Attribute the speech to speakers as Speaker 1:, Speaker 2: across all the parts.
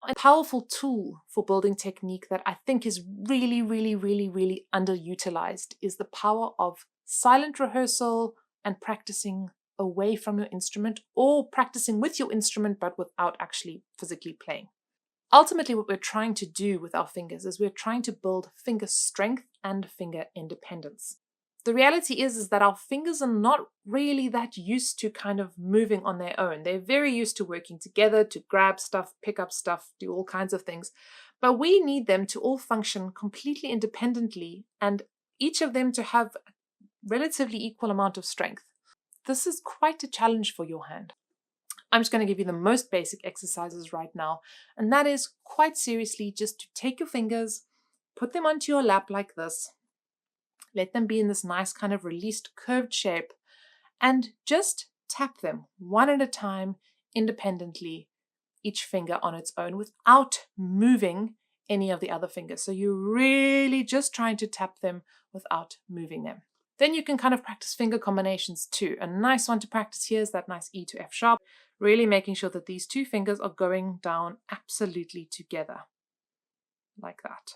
Speaker 1: a powerful tool for building technique that I think is really, really, really, really underutilized is the power of silent rehearsal and practicing away from your instrument, or practicing with your instrument but without actually physically playing. Ultimately, what we're trying to do with our fingers is we're trying to build finger strength and finger independence. The reality is that our fingers are not really that used to kind of moving on their own. They're very used to working together to grab stuff, pick up stuff, do all kinds of things. But we need them to all function completely independently and each of them to have a relatively equal amount of strength. This is quite a challenge for your hand. I'm just going to give you the most basic exercises right now, and that is quite seriously just to take your fingers, put them onto your lap like this, let them be in this nice kind of released curved shape, and just tap them one at a time independently, each finger on its own without moving any of the other fingers. So you're really just trying to tap them without moving them. Then you can kind of practice finger combinations too. A nice one to practice here is that nice E to F sharp, really making sure that these two fingers are going down absolutely together, like that.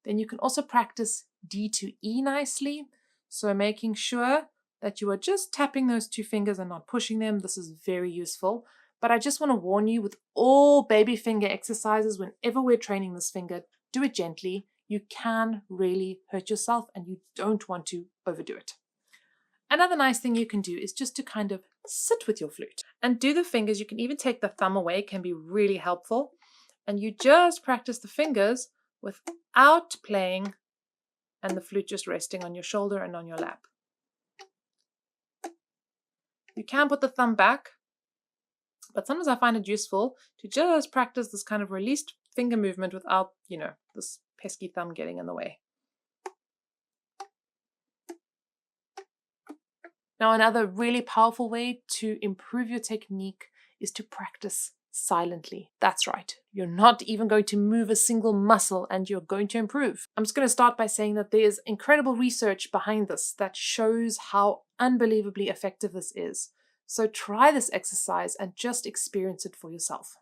Speaker 1: Then you can also practice D to E nicely, so making sure that you are just tapping those two fingers and not pushing them. This is very useful. But I just want to warn you, with all baby finger exercises, whenever we're training this finger, do it gently. You can really hurt yourself and you don't want to overdo it. Another nice thing you can do is just to kind of sit with your flute and do the fingers. You can even take the thumb away, can be really helpful. And you just practice the fingers without playing and the flute just resting on your shoulder and on your lap. You can put the thumb back, but sometimes I find it useful to just practice this kind of released finger movement without, this pesky thumb getting in the way. Now, another really powerful way to improve your technique is to practice silently. That's right. You're not even going to move a single muscle and you're going to improve. I'm just going to start by saying that there is incredible research behind this that shows how unbelievably effective this is. So try this exercise and just experience it for yourself.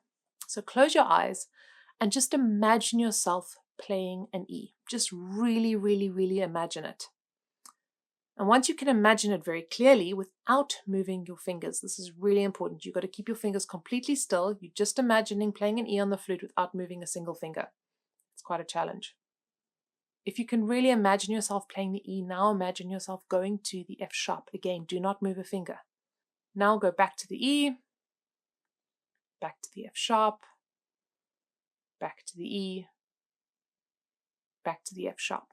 Speaker 1: So close your eyes and just imagine yourself playing an E. Just really, really, really imagine it. And once you can imagine it very clearly without moving your fingers, this is really important. You've got to keep your fingers completely still. You're just imagining playing an E on the flute without moving a single finger. It's quite a challenge. If you can really imagine yourself playing the E, now imagine yourself going to the F sharp. Again, do not move a finger. Now go back to the E, back to the F sharp, back to the E, back to the F sharp.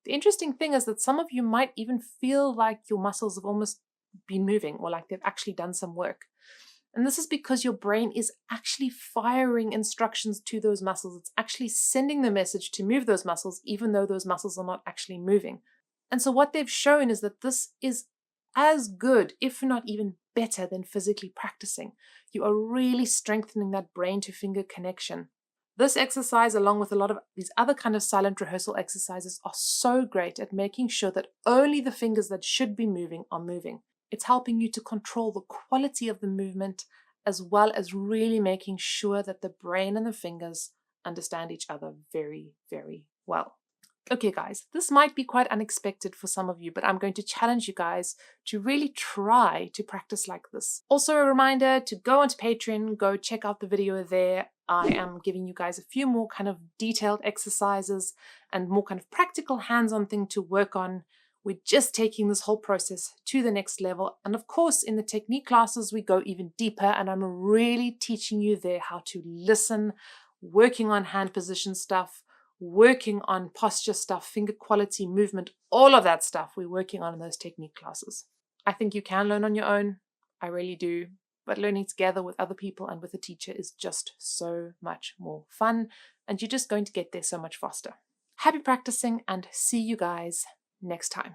Speaker 1: The interesting thing is that some of you might even feel like your muscles have almost been moving or like they've actually done some work. And this is because your brain is actually firing instructions to those muscles. It's actually sending the message to move those muscles, even though those muscles are not actually moving. And so what they've shown is that this is as good, if not even better, than physically practicing. You are really strengthening that brain to finger connection. This exercise, along with a lot of these other kind of silent rehearsal exercises, are so great at making sure that only the fingers that should be moving are moving. It's helping you to control the quality of the movement, as well as really making sure that the brain and the fingers understand each other very, very well. Okay, guys, this might be quite unexpected for some of you, but I'm going to challenge you guys to really try to practice like this. Also, a reminder to go onto Patreon, go check out the video there. I am giving you guys a few more kind of detailed exercises and more kind of practical hands-on thing to work on. We're just taking this whole process to the next level. And of course, in the technique classes, we go even deeper, and I'm really teaching you there how to listen, working on hand position stuff, working on posture stuff, finger quality, movement, all of that stuff we're working on in those technique classes. I think you can learn on your own. I really do. But learning together with other people and with a teacher is just so much more fun, and you're just going to get there so much faster. Happy practicing, and see you guys next time.